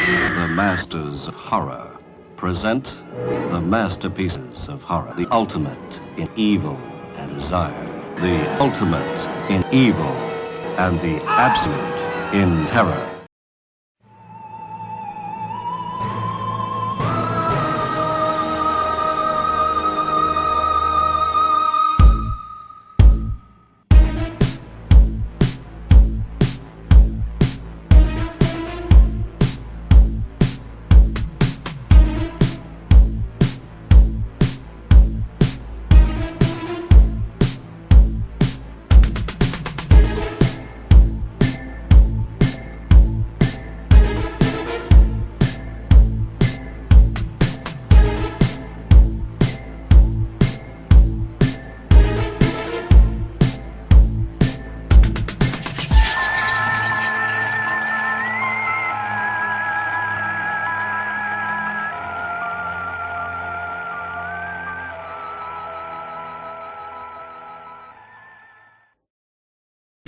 The masters of horror present the masterpieces of horror, the ultimate in evil and desire, the ultimate in evil and the absolute in terror.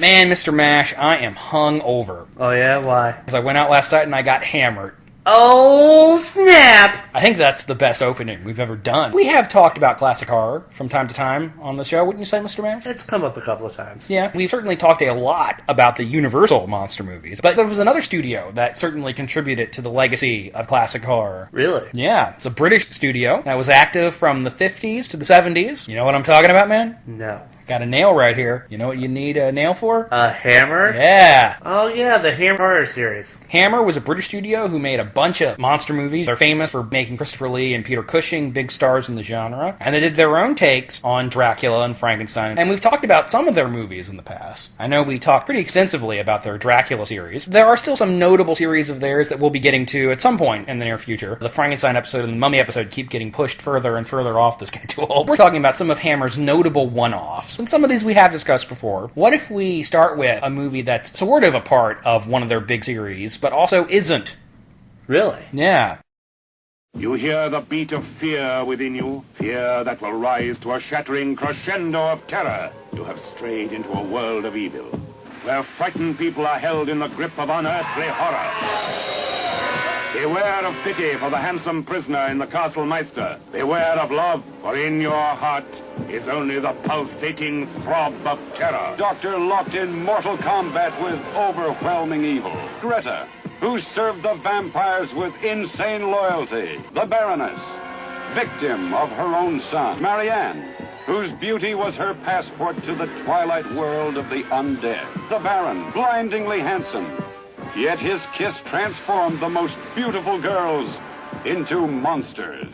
Man, Mr. Mash, I am hung over. Oh yeah? Why? Because I went out last night and I got hammered. Oh, snap! I think that's the best opening we've ever done. We have talked about classic horror from time to time on the show, wouldn't you say, Mr. Mash? It's come up a couple of times. Yeah, we've certainly talked a lot about the Universal monster movies, but there was another studio that certainly contributed to the legacy of classic horror. Really? Yeah, it's a British studio that was active from the 50s to the 70s. You know what I'm talking about, man? No. Got a nail right here. You know what you need a nail for? A hammer? Yeah. Oh yeah, the Hammer horror series. Hammer was a British studio who made a bunch of monster movies. They're famous for making Christopher Lee and Peter Cushing big stars in the genre. And they did their own takes on Dracula and Frankenstein. And we've talked about some of their movies in the past. I know we talked pretty extensively about their Dracula series. There are still some notable series of theirs that we'll be getting to at some point in the near future. The Frankenstein episode and the Mummy episode keep getting pushed further and further off the schedule. We're talking about some of Hammer's notable one-offs. And some of these we have discussed before. What if we start with a movie that's sort of a part of one of their big series, but also isn't? Really? Yeah. You hear the beat of fear within you, fear that will rise to a shattering crescendo of terror. You have strayed into a world of evil, where frightened people are held in the grip of unearthly horror. Beware of pity for the handsome prisoner in the Castle Meister. Beware of love, for in your heart is only the pulsating throb of terror. Doctor locked in mortal combat with overwhelming evil. Greta, who served the vampires with insane loyalty. The Baroness, victim of her own son. Marianne, whose beauty was her passport to the twilight world of the undead. The Baron, blindingly handsome, yet his kiss transformed the most beautiful girls into monsters.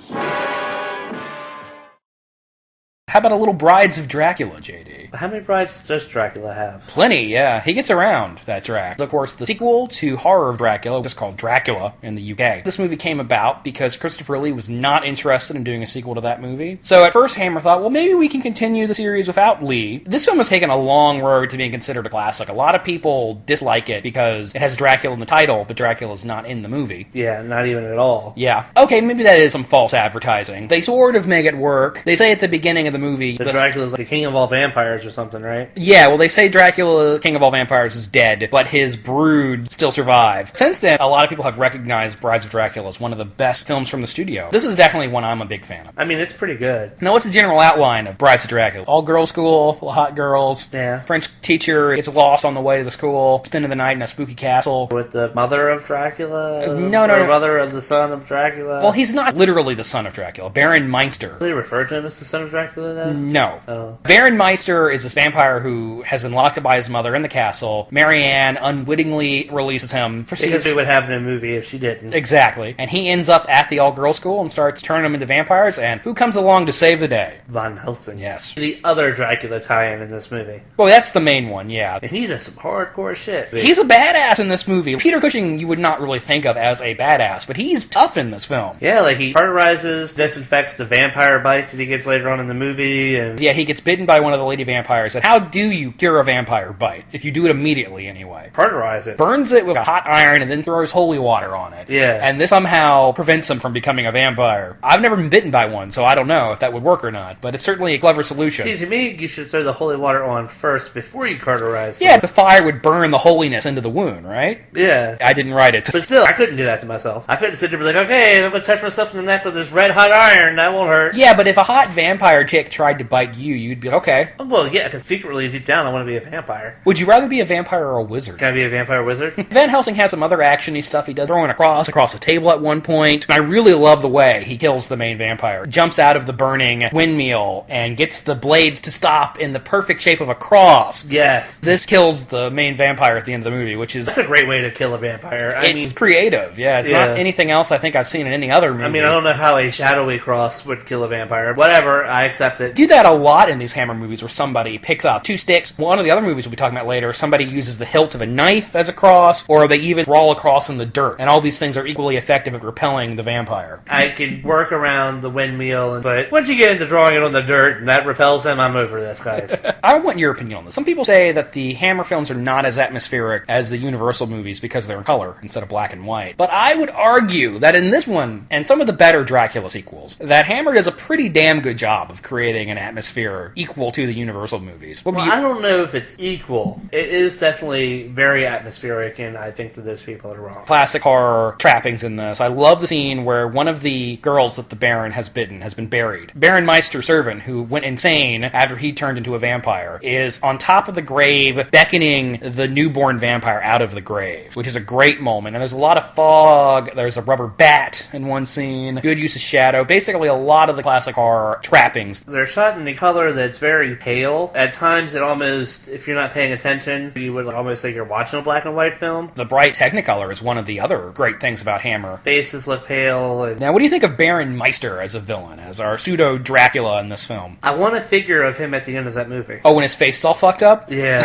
How about a little Brides of Dracula, JD? How many brides does Dracula have? Plenty, yeah. He gets around, that Drac. Of course, the sequel to Horror of Dracula was called Dracula in the UK. This movie came about because Christopher Lee was not interested in doing a sequel to that movie. So at first, Hammer thought, well, maybe we can continue the series without Lee. This film has taken a long road to being considered a classic. A lot of people dislike it because it has Dracula in the title, but Dracula's not in the movie. Yeah, not even at all. Yeah. Okay, maybe that is some false advertising. They sort of make it work. They say at the beginning of the movie... The Dracula's like the king of all vampires or something, right? Yeah, well, they say Dracula, king of all vampires, is dead, but his brood still survive. Since then, a lot of people have recognized Brides of Dracula as one of the best films from the studio. This is definitely one I'm a big fan of. I mean, it's pretty good. Now, what's the general outline of Brides of Dracula? All-girls school, full of hot girls. Yeah. French teacher gets lost on the way to the school, spending the night in a spooky castle. With the mother of Dracula? No. Mother of the son of Dracula? Well, he's not literally the son of Dracula. Baron Meister. Do they refer to him as the son of Dracula, then? No. Oh. Baron Meister is this vampire who has been locked up by his mother in the castle. Marianne unwittingly releases him. Because it would happen in a movie if she didn't. Exactly. And he ends up at the all-girls school and starts turning them into vampires, and who comes along to save the day? Van Helsing. Yes. The other Dracula tie-in in this movie. Well, that's the main one, yeah. And he does some hardcore shit. He's a badass in this movie. Peter Cushing you would not really think of as a badass, but he's tough in this film. Yeah, like he cauterizes, disinfects the vampire bite that he gets later on in the movie. creepy. And Yeah, he gets bitten by one of the lady vampires. And how do you cure a vampire bite? If you do it immediately, anyway. cauterize it. Burns it with a hot iron and then throws holy water on it. Yeah. And this somehow prevents him from becoming a vampire. I've never been bitten by one, so I don't know if that would work or not. But it's certainly a clever solution. See, to me, you should throw the holy water on first before you cauterize it. Yeah, the fire would burn the holiness into the wound, right? Yeah. I didn't write it. But still, I couldn't do that to myself. I couldn't sit there and be like, okay, I'm going to touch myself in the neck with this red hot iron. That won't hurt. Yeah, but if a hot vampire chick tried to bite you, you'd be like, okay. Well, yeah, because secretly, deep down, I want to be a vampire. Would you rather be a vampire or a wizard? Can I be a vampire wizard? Van Helsing has some other action-y stuff. He does throwing a cross across the table at one point. And I really love the way he kills the main vampire. Jumps out of the burning windmill and gets the blades to stop in the perfect shape of a cross. Yes. This kills the main vampire at the end of the movie, which is... That's a great way to kill a vampire. It's creative, yeah. It's not anything else I think I've seen in any other movie. I mean, I don't know how a shadowy cross would kill a vampire. Whatever, I accept it. Do that a lot in these Hammer movies where somebody picks up two sticks. One of the other movies we'll be talking about later, somebody uses the hilt of a knife as a cross, or they even draw a cross in the dirt. And all these things are equally effective at repelling the vampire. I can work around the windmill, but once you get into drawing it on the dirt and that repels them, I'm over this, guys. I want your opinion on this. Some people say that the Hammer films are not as atmospheric as the Universal movies because they're in color instead of black and white. But I would argue that in this one, and some of the better Dracula sequels, that Hammer does a pretty damn good job of creating an atmosphere equal to the Universal movies. I don't know if it's equal. It is definitely very atmospheric, and I think that those people are wrong. Classic horror trappings in this. I love the scene where one of the girls that the Baron has bitten has been buried. Baron Meister's servant, who went insane after he turned into a vampire, is on top of the grave beckoning the newborn vampire out of the grave, which is a great moment. And there's a lot of fog. There's a rubber bat in one scene. Good use of shadow. Basically, a lot of the classic horror trappings. They're shot in a color that's very pale. At times, it almost, if you're not paying attention, you would almost think you're watching a black and white film. The bright Technicolor is one of the other great things about Hammer. Faces look pale. Now, what do you think of Baron Meister as a villain, as our pseudo-Dracula in this film? I want a figure of him at the end of that movie. Oh, when his face is all fucked up? Yeah.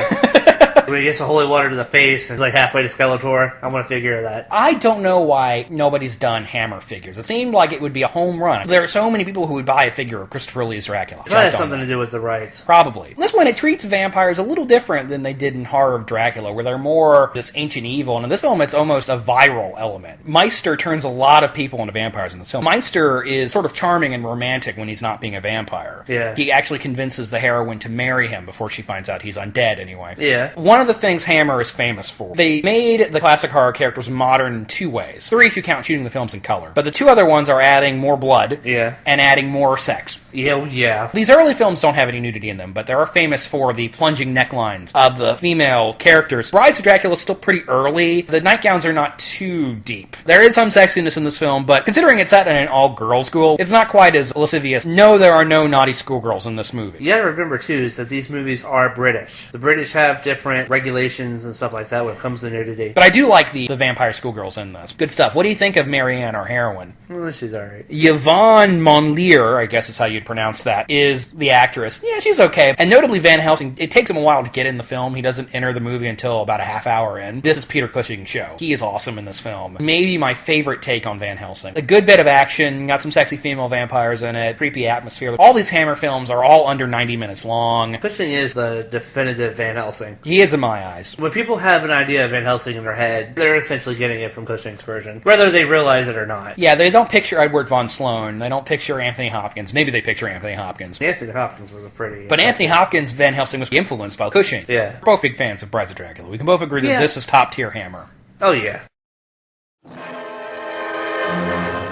When he gets the holy water to the face and like halfway to Skeletor, I want a figure of that. I don't know why nobody's done Hammer figures. It seemed like it would be a home run. There are so many people who would buy a figure of Christopher Lee's Dracula. That has something to do with the rights. Probably. This one, it treats vampires a little different than they did in Horror of Dracula, where they're more this ancient evil. And in this film, it's almost a viral element. Meister turns a lot of people into vampires in this film. Meister is sort of charming and romantic when he's not being a vampire. Yeah. He actually convinces the heroine to marry him before she finds out he's undead anyway. Yeah. One of the things Hammer is famous for, they made the classic horror characters modern in two ways. Three if you count shooting the films in color. But the two other ones are adding more blood and adding more sex. Yeah. These early films don't have any nudity in them, but they are famous for the plunging necklines of the female characters. Brides of Dracula is still pretty early. The nightgowns are not too deep. There is some sexiness in this film, but considering it's set in an all-girls school, it's not quite as lascivious. No, there are no naughty schoolgirls in this movie. You gotta remember, too, is that these movies are British. The British have different regulations and stuff like that when it comes to nudity. But I do like the vampire schoolgirls in this. Good stuff. What do you think of Marianne, our heroine? Well, she's alright. Yvonne Monlier, I guess is how you'd pronounce that, is the actress. Yeah, she's okay. And notably, Van Helsing, it takes him a while to get in the film. He doesn't enter the movie until about a half hour in. This is Peter Cushing's show. He is awesome in this film. Maybe my favorite take on Van Helsing. A good bit of action, got some sexy female vampires in it, creepy atmosphere. All these Hammer films are all under 90 minutes long. Cushing is the definitive Van Helsing. He is in my eyes. When people have an idea of Van Helsing in their head, they're essentially getting it from Cushing's version, whether they realize it or not. Yeah, they don't picture Edward von Sloan. They don't picture Anthony Hopkins. Maybe they picture Anthony Hopkins. Anthony Hopkins was a pretty... But Anthony Hopkins, Van Helsing was influenced by Cushing. Yeah. We're both big fans of Brides of Dracula. We can both agree that this is top-tier Hammer. Oh, yeah.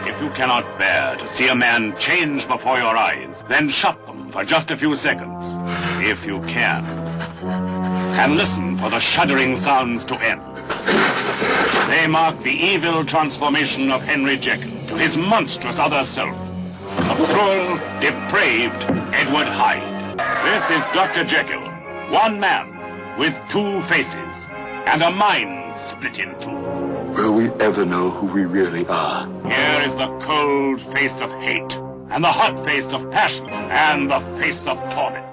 If you cannot bear to see a man change before your eyes, then shut them for just a few seconds, if you can. And listen for the shuddering sounds to end. They mark the evil transformation of Henry Jekyll to his monstrous other self, the cruel, depraved Edward Hyde. This is Dr. Jekyll, one man with two faces and a mind split in two. Will we ever know who we really are? Here is the cold face of hate, and the hot face of passion, and the face of torment.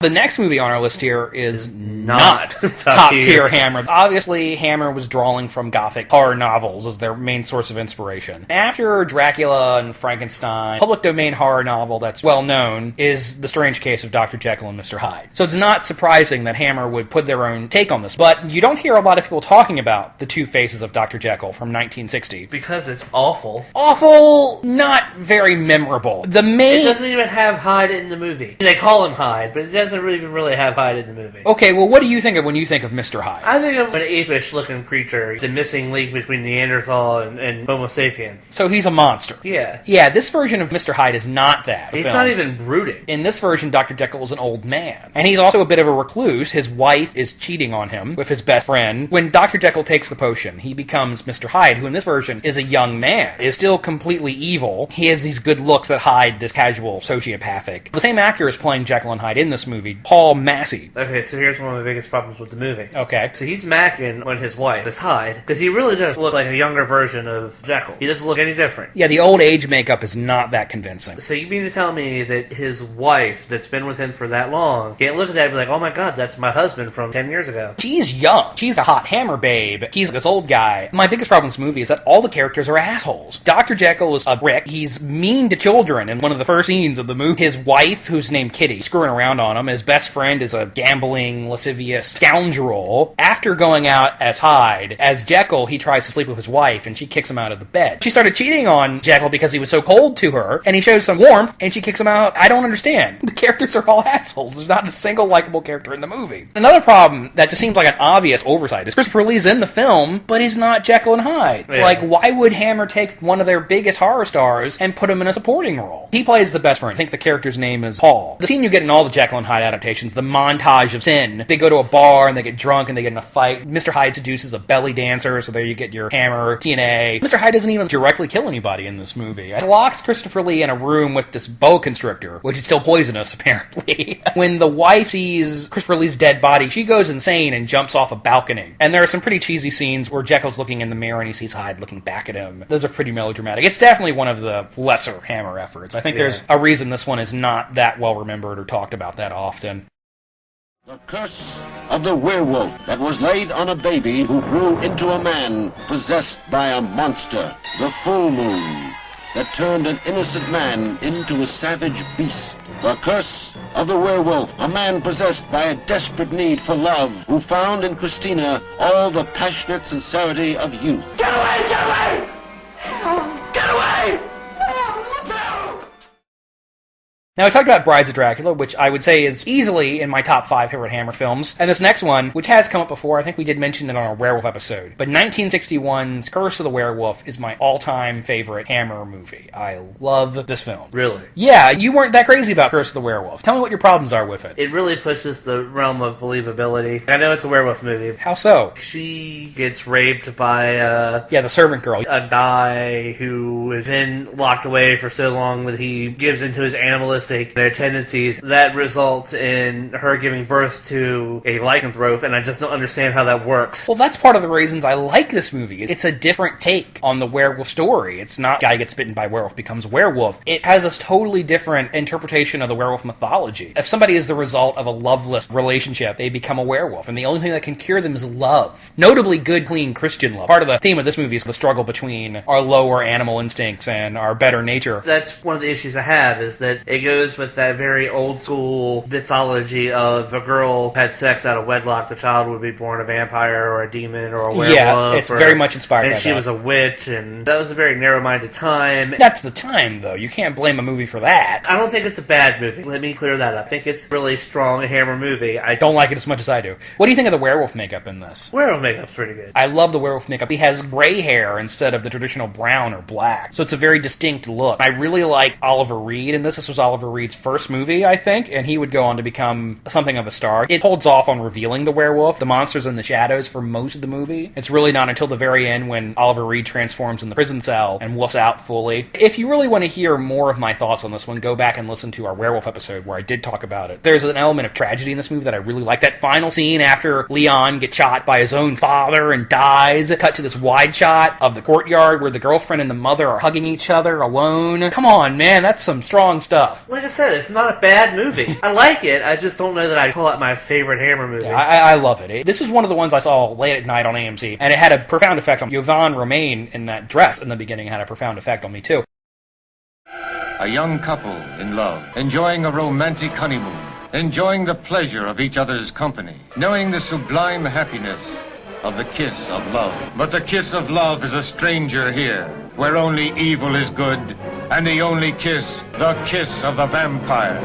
The next movie on our list here is not top tier Hammer. Obviously, Hammer was drawing from Gothic horror novels as their main source of inspiration. After Dracula and Frankenstein, public domain horror novel that's well known is The Strange Case of Dr. Jekyll and Mr. Hyde. So it's not surprising that Hammer would put their own take on this. But you don't hear a lot of people talking about The Two Faces of Dr. Jekyll from 1960. Because it's awful. Awful, not very memorable. It doesn't even have Hyde in the movie. They call him Hyde, but it doesn't really have Hyde in the movie. Okay, well, what do you think of when you think of Mr. Hyde? I think of an apish-looking creature, the missing link between Neanderthal and Homo sapien. So he's a monster. Yeah. Yeah, this version of Mr. Hyde is not that. He's not even brooding. In this version, Dr. Jekyll is an old man. And he's also a bit of a recluse. His wife is cheating on him with his best friend. When Dr. Jekyll takes the potion, he becomes Mr. Hyde, who in this version is a young man. Is still completely evil. He has these good looks that hide this casual sociopathic. The same actor is playing Jekyll and Hyde in this movie, Paul Massey. Okay, so here's one of my biggest problems with the movie. Okay. So he's macking on his wife, this Hyde, because he really does look like a younger version of Jekyll. He doesn't look any different. Yeah, the old age makeup is not that convincing. So you mean to tell me that his wife, that's been with him for that long, can't look at that and be like, oh my god, that's my husband from 10 years ago. She's young. She's a hot Hammer babe. He's this old guy. My biggest problem with this movie is that all the characters are assholes. Dr. Jekyll is a brick. He's mean to children in one of the first scenes of the movie. His wife, who's named Kitty, screwing around on him. His best friend is a gambling, lascivious scoundrel. After going out as Hyde, as Jekyll, he tries to sleep with his wife, and she kicks him out of the bed. She started cheating on Jekyll because he was so cold to her, and he shows some warmth, and she kicks him out. I don't understand. The characters are all assholes. There's not a single likable character in the movie. Another problem that just seems like an obvious oversight is Christopher Lee's in the film, but he's not Jekyll and Hyde. Yeah. Like, why would Hammer take one of their biggest horror stars and put him in a supporting role? He plays the best friend. I think the character's name is Paul. The scene you get in all the Jekyll and Hyde adaptations, the montage of sin. They go to a bar and they get drunk and they get in a fight. Mr. Hyde seduces a belly dancer, so there you get your Hammer TNA. Mr. Hyde doesn't even directly kill anybody in this movie. It locks Christopher Lee in a room with this boa constrictor, which is still poisonous, apparently. When the wife sees Christopher Lee's dead body, she goes insane and jumps off a balcony. And there are some pretty cheesy scenes where Jekyll's looking in the mirror and he sees Hyde looking back at him. Those are pretty melodramatic. It's definitely one of the lesser Hammer efforts. I think there's a reason this one is not that well remembered or talked about that often. The curse of the werewolf that was laid on a baby who grew into a man possessed by a monster. The full moon that turned an innocent man into a savage beast. The curse of the werewolf, a man possessed by a desperate need for love, who found in Christina all the passionate sincerity of youth. Get away! Get away! Get away! Now, I talked about Brides of Dracula, which I would say is easily in my top 5 favorite Hammer films. And this next one, which has come up before, I think we did mention it on our Werewolf episode. But 1961's Curse of the Werewolf is my all-time favorite Hammer movie. I love this film. Really? Yeah, you weren't that crazy about Curse of the Werewolf. Tell me what your problems are with it. It really pushes the realm of believability. I know it's a werewolf movie. How so? She gets raped by the servant girl. A guy who has been locked away for so long that he gives into his animalistic their tendencies. That results in her giving birth to a lycanthrope, and I just don't understand how that works. Well, that's part of the reasons I like this movie. It's a different take on the werewolf story. It's not guy gets bitten by werewolf becomes werewolf. It has a totally different interpretation of the werewolf mythology. If somebody is the result of a loveless relationship, they become a werewolf, and the only thing that can cure them is love. Notably good, clean Christian love. Part of the theme of this movie is the struggle between our lower animal instincts and our better nature. That's one of the issues I have, is that it goes with that very old school mythology of a girl had sex out of wedlock, the child would be born a vampire or a demon or a werewolf. Yeah, it's very much inspired by that. And she was a witch, and that was a very narrow-minded time. That's the time, though. You can't blame a movie for that. I don't think it's a bad movie. Let me clear that up. I think it's really strong, a Hammer movie. I don't like it as much as I do. What do you think of the werewolf makeup in this? Werewolf makeup's pretty good. I love the werewolf makeup. He has gray hair instead of the traditional brown or black, so it's a very distinct look. I really like Oliver Reed in this. This was Oliver Reed's first movie, I think, and he would go on to become something of a star. It holds off on revealing the werewolf. The monster's in the shadows for most of the movie. It's really not until the very end when Oliver Reed transforms in the prison cell and wolfs out fully. If you really want to hear more of my thoughts on this one, go back and listen to our werewolf episode where I did talk about it. There's an element of tragedy in this movie that I really like. That final scene after Leon gets shot by his own father and dies, cut to this wide shot of the courtyard where the girlfriend and the mother are hugging each other alone. Come on, man, that's some strong stuff. Like I said, it's not a bad movie. I like it, I just don't know that I'd call it my favorite Hammer movie. Yeah, I love it. This was one of the ones I saw late at night on AMC, and it had a profound effect on me. Yvonne Romaine in that dress in the beginning had a profound effect on me, too. A young couple in love, enjoying a romantic honeymoon, enjoying the pleasure of each other's company, knowing the sublime happiness of the kiss of love. But the kiss of love is a stranger here, where only evil is good, and the only kiss, the kiss of the vampire.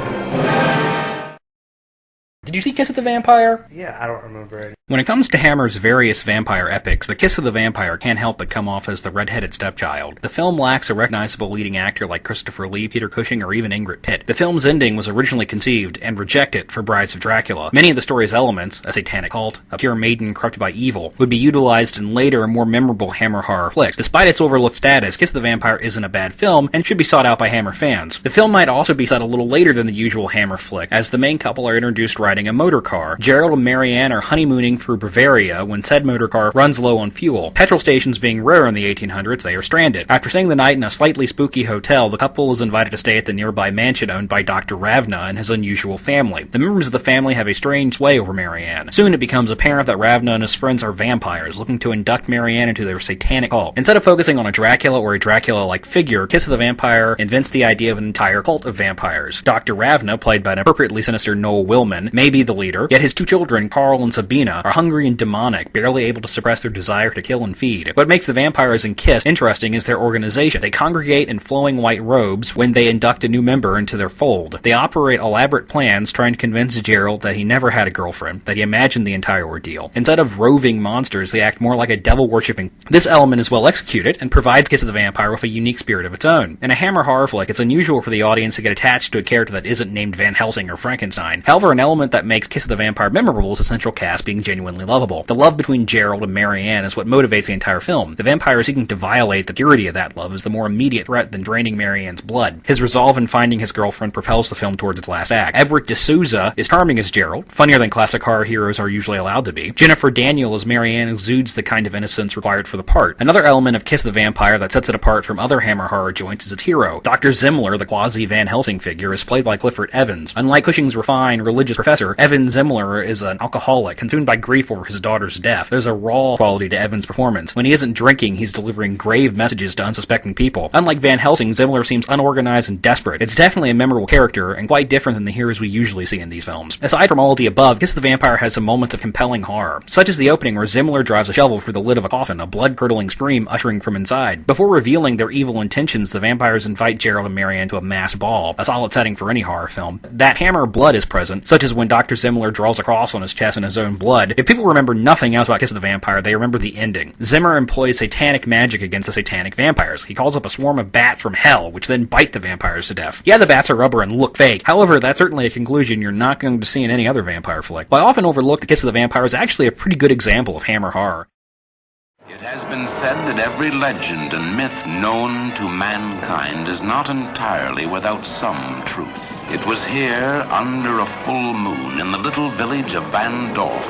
Did you see Kiss of the Vampire? Yeah, I don't remember it. When it comes to Hammer's various vampire epics, The Kiss of the Vampire can't help but come off as the red-headed stepchild. The film lacks a recognizable leading actor like Christopher Lee, Peter Cushing, or even Ingrid Pitt. The film's ending was originally conceived and rejected for Brides of Dracula. Many of the story's elements, a satanic cult, a pure maiden corrupted by evil, would be utilized in later and more memorable Hammer horror flicks. Despite its overlooked status, Kiss of the Vampire isn't a bad film and should be sought out by Hammer fans. The film might also be set a little later than the usual Hammer flick, as the main couple are introduced riding a motor car. Gerald and Marianne are honeymooning through Bavaria when said motor car runs low on fuel. Petrol stations being rare in the 1800s, they are stranded. After staying the night in a slightly spooky hotel, the couple is invited to stay at the nearby mansion owned by Dr. Ravna and his unusual family. The members of the family have a strange sway over Marianne. Soon it becomes apparent that Ravna and his friends are vampires, looking to induct Marianne into their satanic cult. Instead of focusing on a Dracula or a Dracula-like figure, Kiss of the Vampire invents the idea of an entire cult of vampires. Dr. Ravna, played by an appropriately sinister Noel Willman, may be the leader, yet his two children, Carl and Sabina, are hungry and demonic, barely able to suppress their desire to kill and feed. What makes the vampires in Kiss interesting is their organization. They congregate in flowing white robes when they induct a new member into their fold. They operate elaborate plans trying to convince Gerald that he never had a girlfriend, that he imagined the entire ordeal. Instead of roving monsters, they act more like a devil-worshipping. This element is well executed and provides Kiss of the Vampire with a unique spirit of its own. In a Hammer horror flick, it's unusual for the audience to get attached to a character that isn't named Van Helsing or Frankenstein. However, an element that makes Kiss of the Vampire memorable is the central cast being genuinely lovable. The love between Gerald and Marianne is what motivates the entire film. The vampire seeking to violate the purity of that love is the more immediate threat than draining Marianne's blood. His resolve in finding his girlfriend propels the film towards its last act. Edward D'Souza is charming as Gerald, funnier than classic horror heroes are usually allowed to be. Jennifer Daniel as Marianne exudes the kind of innocence required for the part. Another element of Kiss the Vampire that sets it apart from other Hammer horror joints is its hero. Dr. Zimmler, the quasi-Van Helsing figure, is played by Clifford Evans. Unlike Cushing's refined, religious professor, Evan Zimmler is an alcoholic, consumed by grief over his daughter's death. There's a raw quality to Evans' performance. When he isn't drinking, he's delivering grave messages to unsuspecting people. Unlike Van Helsing, Zimmler seems unorganized and desperate. It's definitely a memorable character, and quite different than the heroes we usually see in these films. Aside from all of the above, Kiss the Vampire has some moments of compelling horror, such as the opening where Zimmler drives a shovel through the lid of a coffin, a blood-curdling scream ushering from inside. Before revealing their evil intentions, the vampires invite Gerald and Marianne to a mass ball, a solid setting for any horror film. That Hammer blood is present, such as when Dr. Zimmler draws a cross on his chest in his own blood. If people remember nothing else about Kiss of the Vampire, they remember the ending. Zimmer employs satanic magic against the satanic vampires. He calls up a swarm of bats from hell, which then bite the vampires to death. Yeah, the bats are rubber and look fake. However, that's certainly a conclusion you're not going to see in any other vampire flick. While often overlooked, The Kiss of the Vampire is actually a pretty good example of Hammer horror. It has been said that every legend and myth known to mankind is not entirely without some truth. It was here, under a full moon, in the little village of Van Dorf,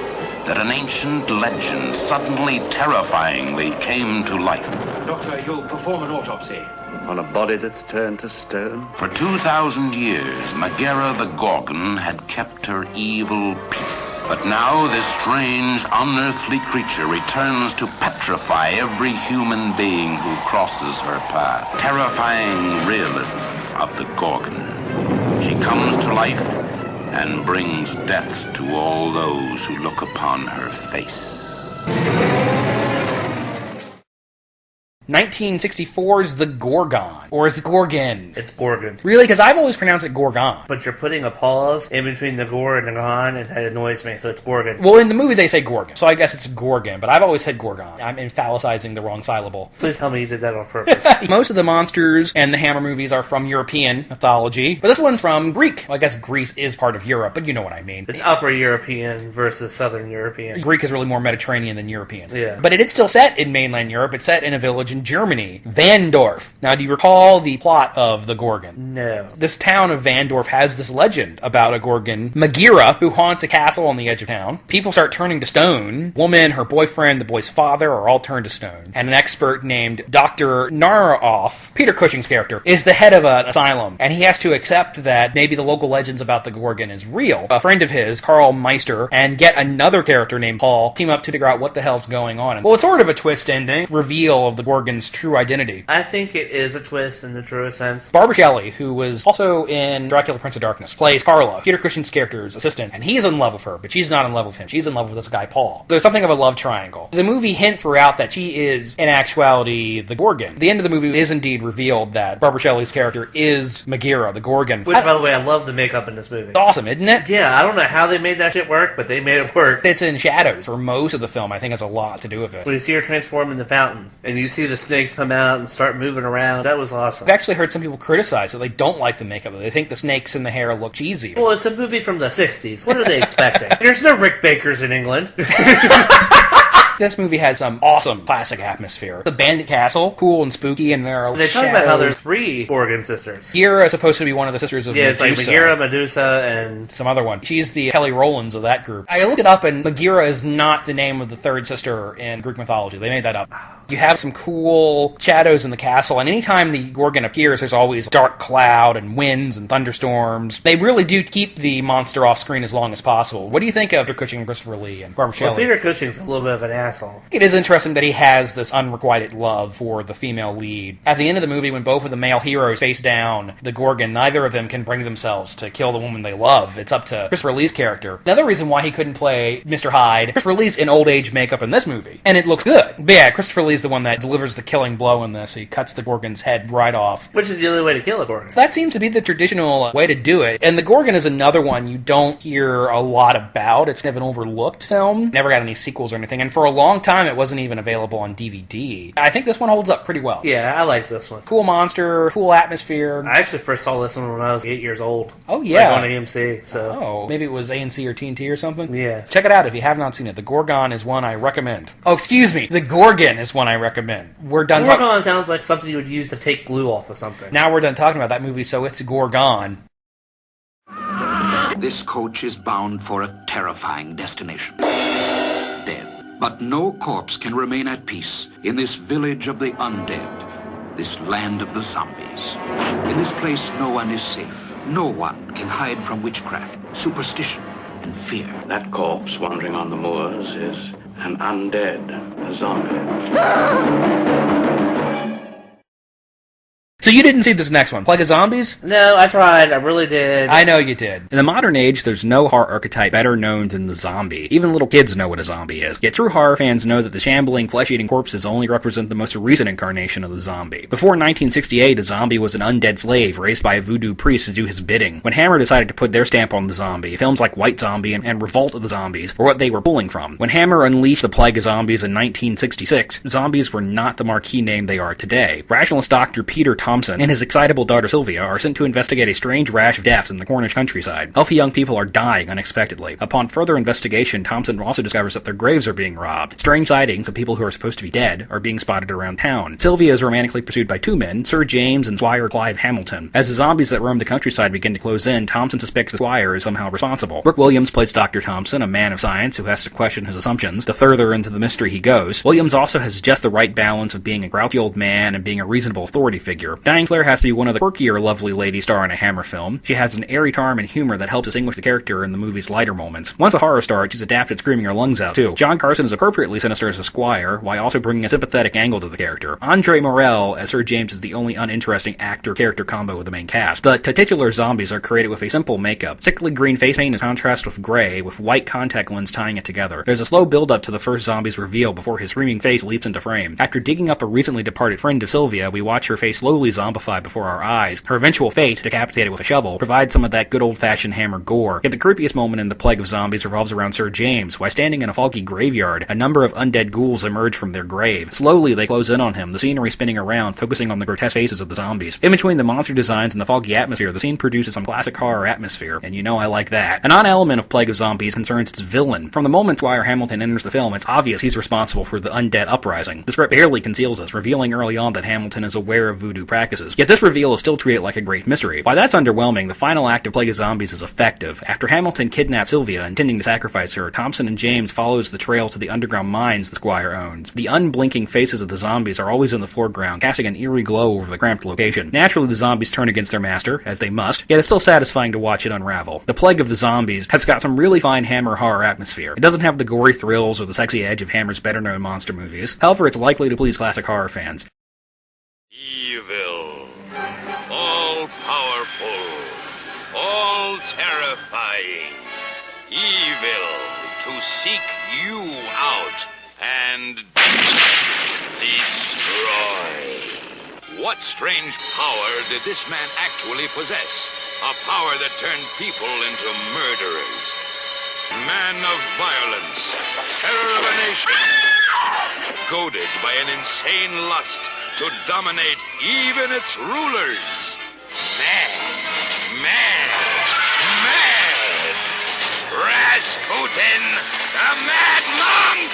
that an ancient legend suddenly terrifyingly came to life. Doctor, you'll perform an autopsy. On a body that's turned to stone? For 2,000 years, Megara the Gorgon had kept her evil peace. But now this strange, unearthly creature returns to petrify every human being who crosses her path. Terrifying realism of the Gorgon. She comes to life and brings death to all those who look upon her face. 1964's The Gorgon. Or is it Gorgon? It's Gorgon. Really? Because I've always pronounced it Gorgon. But you're putting a pause in between the gore and the gon, and that annoys me, so it's Gorgon. Well, in the movie they say Gorgon, so I guess it's Gorgon, but I've always said Gorgon. I'm emphaticizing the wrong syllable. Please tell me you did that on purpose. Most of the monsters and the Hammer movies are from European mythology, but this one's from Greek. Well, I guess Greece is part of Europe, but you know what I mean. It's Upper European versus Southern European. Greek is really more Mediterranean than European. Yeah. But it is still set in mainland Europe. It's set in a village in Germany, Vandorf. Now, do you recall the plot of the Gorgon? No. This town of Vandorf has this legend about a Gorgon, Magira, who haunts a castle on the edge of town. People start turning to stone. Woman, her boyfriend, the boy's father are all turned to stone. And an expert named Dr. Naraoff, Peter Cushing's character, is the head of an asylum. And he has to accept that maybe the local legends about the Gorgon is real. A friend of his, Carl Meister, and yet another character named Paul team up to figure out what the hell's going on. Well, it's sort of a twist ending, reveal of the Gorgon's true identity. I think it is a twist in the truest sense. Barbara Shelley, who was also in Dracula Prince of Darkness, plays Carla, Peter Cushing's character's assistant, and he's in love with her, but she's not in love with him. She's in love with this guy, Paul. There's something of a love triangle. The movie hints throughout that she is, in actuality, the Gorgon. The end of the movie is indeed revealed that Barbara Shelley's character is Magira, the Gorgon. Which, by the way, I love the makeup in this movie. It's awesome, isn't it? Yeah, I don't know how they made that shit work, but they made it work. It's in shadows for most of the film. I think has a lot to do with it. When you see her transform in the fountain, and you see the snakes come out and start moving around, that was awesome. I've actually heard some people criticize that they don't like the makeup. They think the snakes and the hair look cheesy. Well, it's a movie from the 60s. What are they expecting? There's no Rick Bakers in England. This movie has some awesome classic atmosphere. The bandit castle, cool and spooky, and there are They talk about how there's 3 Gorgon sisters. Magira is supposed to be one of the sisters of Medusa. Medusa. It's like Magira, Medusa, and some other one. She's the Kelly Rowlands of that group. I looked it up, and Magira is not the name of the third sister in Greek mythology. They made that up. You have some cool shadows in the castle, and anytime the Gorgon appears, there's always dark cloud and winds and thunderstorms. They really do keep the monster off screen as long as possible. What do you think of Peter Cushing, Christopher Lee, and Barbara Shelley? Well, Peter Cushing's a little bit of an asshole. It is interesting that he has this unrequited love for the female lead. At the end of the movie, when both of the male heroes face down the Gorgon, neither of them can bring themselves to kill the woman they love. It's up to Christopher Lee's character. Another reason why he couldn't play Mr. Hyde, Christopher Lee's in old age makeup in this movie, and it looks good. But yeah, Christopher Lee's the one that delivers the killing blow in this. He cuts the Gorgon's head right off. Which is the only way to kill a Gorgon. That seems to be the traditional way to do it. And the Gorgon is another one you don't hear a lot about. It's kind of an overlooked film. Never got any sequels or anything. And for a long time, it wasn't even available on DVD. I think this one holds up pretty well. Yeah, I like this one. Cool monster, cool atmosphere. I actually first saw this one when I was 8 years old. Oh, yeah. Like on AMC, so. Oh, maybe it was ANC or TNT or something? Yeah. Check it out if you have not seen it. The Gorgon is one I recommend. Oh, excuse me. The Gorgon is one I recommend. We're done. Gorgon sounds like something you would use to take glue off of something. Now we're done talking about that movie, so it's Gorgon. This coach is bound for a terrifying destination. Dead. But no corpse can remain at peace in this village of the undead, this land of the zombies. In this place, no one is safe. No one can hide from witchcraft, superstition, and fear. That corpse wandering on the moors is an undead, a zombie. So you didn't see this next one, Plague of Zombies? No, I tried. I really did. I know you did. In the modern age, there's no horror archetype better known than the zombie. Even little kids know what a zombie is. Yet true horror fans know that the shambling, flesh-eating corpses only represent the most recent incarnation of the zombie. Before 1968, a zombie was an undead slave raised by a voodoo priest to do his bidding. When Hammer decided to put their stamp on the zombie, films like White Zombie and Revolt of the Zombies were what they were pulling from. When Hammer unleashed the Plague of Zombies in 1966, zombies were not the marquee name they are today. Rationalist Dr. Peter Thompson and his excitable daughter Sylvia are sent to investigate a strange rash of deaths in the Cornish countryside. Healthy young people are dying unexpectedly. Upon further investigation, Thompson also discovers that their graves are being robbed. Strange sightings of people who are supposed to be dead are being spotted around town. Sylvia is romantically pursued by 2 men, Sir James and Squire Clive Hamilton. As the zombies that roam the countryside begin to close in, Thompson suspects the Squire is somehow responsible. Brooke Williams plays Dr. Thompson, a man of science who has to question his assumptions the further into the mystery he goes. Williams also has just the right balance of being a grouchy old man and being a reasonable authority figure. Diane Clare has to be one of the quirkier lovely ladies star in a Hammer film. She has an airy charm and humor that helps distinguish the character in the movie's lighter moments. Once a horror star, she's adapted screaming her lungs out, too. John Carson is appropriately sinister as a squire, while also bringing a sympathetic angle to the character. Andre Morel as Sir James is the only uninteresting actor-character combo of the main cast. The titular zombies are created with a simple makeup. Sickly green face paint in contrast with gray, with white contact lens tying it together. There's a slow build-up to the first zombie's reveal before his screaming face leaps into frame. After digging up a recently departed friend of Sylvia, we watch her face slowly zombified before our eyes. Her eventual fate, decapitated with a shovel, provides some of that good old-fashioned Hammer gore. Yet the creepiest moment in the Plague of Zombies revolves around Sir James. While standing in a foggy graveyard, a number of undead ghouls emerge from their grave. Slowly, they close in on him, the scenery spinning around, focusing on the grotesque faces of the zombies. In between the monster designs and the foggy atmosphere, the scene produces some classic horror atmosphere, and you know I like that. An odd element of Plague of Zombies concerns its villain. From the moment Squire Hamilton enters the film, it's obvious he's responsible for the undead uprising. The script barely conceals this, revealing early on that Hamilton is aware of voodoo practices. Yet this reveal is still treated like a great mystery. While that's underwhelming, the final act of Plague of Zombies is effective. After Hamilton kidnaps Sylvia, intending to sacrifice her, Thompson and James follows the trail to the underground mines the Squire owns. The unblinking faces of the zombies are always in the foreground, casting an eerie glow over the cramped location. Naturally, the zombies turn against their master, as they must, yet it's still satisfying to watch it unravel. The Plague of the Zombies has got some really fine Hammer horror atmosphere. It doesn't have the gory thrills or the sexy edge of Hammer's better-known monster movies. However, it's likely to please classic horror fans. Evil, all-powerful, all-terrifying, evil to seek you out and destroy. What strange power did this man actually possess? A power that turned people into murderers. Man of violence, terror of a nation, goaded by an insane lust to dominate even its rulers. Mad. Rasputin, the Mad Monk!